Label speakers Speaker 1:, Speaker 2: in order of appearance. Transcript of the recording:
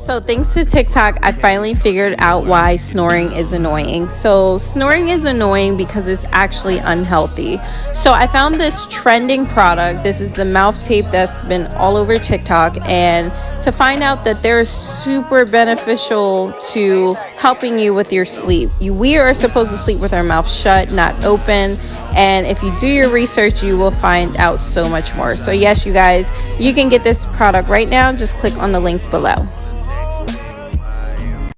Speaker 1: So thanks to TikTok, I finally figured out why snoring is annoying. So snoring is annoying because it's actually unhealthy. So I found this trending product. This is the mouth tape that's been all over TikTok, and to find out that they're super beneficial to helping you with your sleep. We are supposed to sleep with our mouth shut, not open. And if you do your research, you will find out so much more. So yes, you guys, you can get this product right now. Just click on the link below.